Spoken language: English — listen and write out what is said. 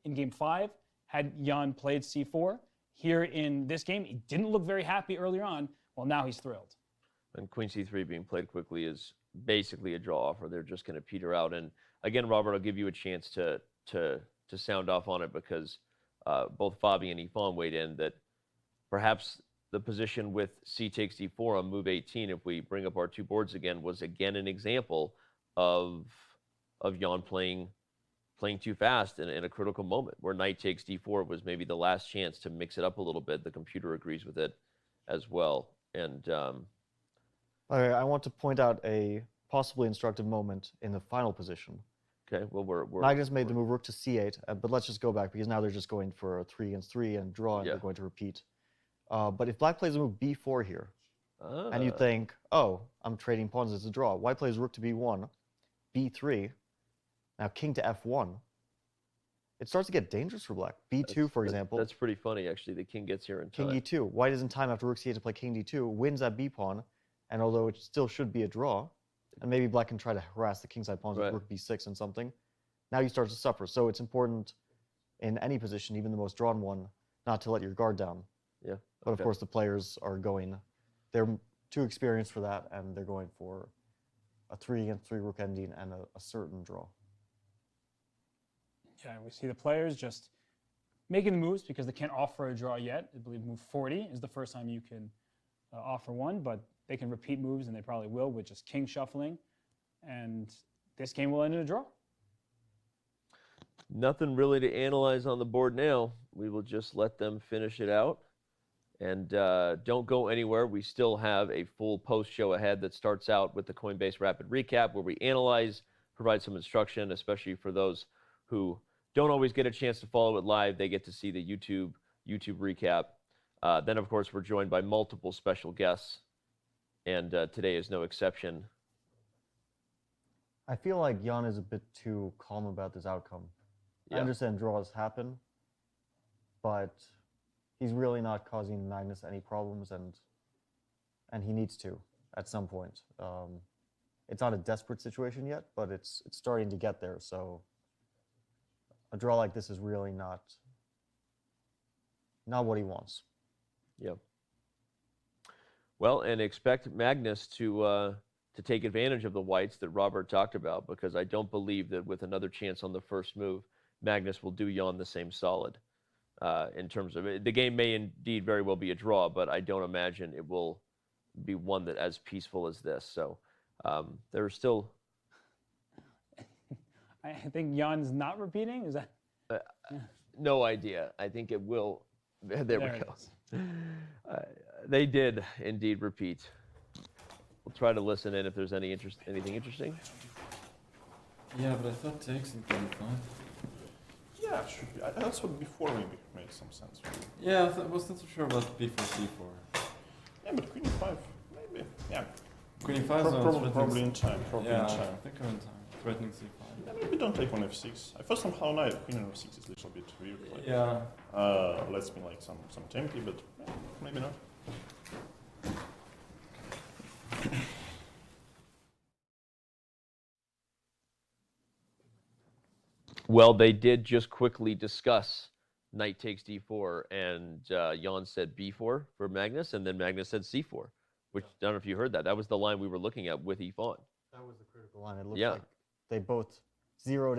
in game 5 had Jan played c4. Here in this game, he didn't look very happy earlier on. Well, now he's thrilled. And queen c3 being played quickly is basically a draw offer. They're just going to peter out. And again, Robert, I'll give you a chance to sound off on it because both Fabi and Yvonne weighed in that perhaps the position with c takes d4 on move 18, if we bring up our two boards again, was again an example of Jan playing too fast in a critical moment where knight takes d4 was maybe the last chance to mix it up a little bit. The computer agrees with it as well. And I want to point out a possibly instructive moment in the final position. okay, well, we're Magnus made the move rook to c8, but let's just go back because now they're just going for a 3 against 3 and draw, and they're going to repeat. But if black plays a move b4 here, and you think, oh, I'm trading pawns, it's a draw. White plays rook to b1, b3, now king to f1. It starts to get dangerous for black. b2, for example. That's pretty funny, actually. The king gets here in time. King e2. White is in time after rook c8 to play king d2, wins that b pawn, and although it still should be a draw, and maybe black can try to harass the kingside pawns with rook b6 and something, now you start to suffer. So it's important in any position, even the most drawn one, not to let your guard down. Yeah. But of course, the players are going, they're too experienced for that, and they're going for a 3 against 3 rook ending and a certain draw. Yeah, we see the players just making the moves because they can't offer a draw yet. I believe move 40 is the first time you can offer one, but they can repeat moves, and they probably will, with just king shuffling. And this game will end in a draw. Nothing really to analyze on the board now. We will just let them finish it out. And don't go anywhere. We still have a full post show ahead that starts out with the Coinbase Rapid Recap, where we analyze, provide some instruction, especially for those who don't always get a chance to follow it live. They get to see the YouTube recap. Then, of course, we're joined by multiple special guests, and today is no exception. I feel like Jan is a bit too calm about this outcome. Yeah. I understand draws happen, but he's really not causing Magnus any problems, and he needs to at some point. It's not a desperate situation yet, but it's starting to get there. So a draw like this is really not what he wants. Yeah. Well, and expect Magnus to take advantage of the whites that Robert talked about, because I don't believe that with another chance on the first move, Magnus will do Jan the same solid. In terms of it, the game may indeed very well be a draw, but I don't imagine it will be one that as peaceful as this. So there are still. I think Jan's not repeating. Is that? No idea. I think it will. There we go. They did indeed repeat. We'll try to listen in if there's anything interesting. Yeah, but I thought takes in 25. Yeah, it should be. I thought before maybe makes some sense. Yeah, I wasn't so sure about b4, c4. Yeah, but queen e5, maybe. Yeah. Queen e5 probably in time. Probably in time. I think I'm in time. Threatening c5. Yeah, maybe don't take on f6. I thought somehow now queen on f6 is a little bit weird. Like, yeah. Let's be like some tempi, but yeah, maybe not. Well, they did just quickly discuss knight takes d4, and Jan said b4 for Magnus, and then Magnus said c4, which I don't know if you heard that. That was the line we were looking at with Yvonne. That was the critical line. It looked like they both zeroed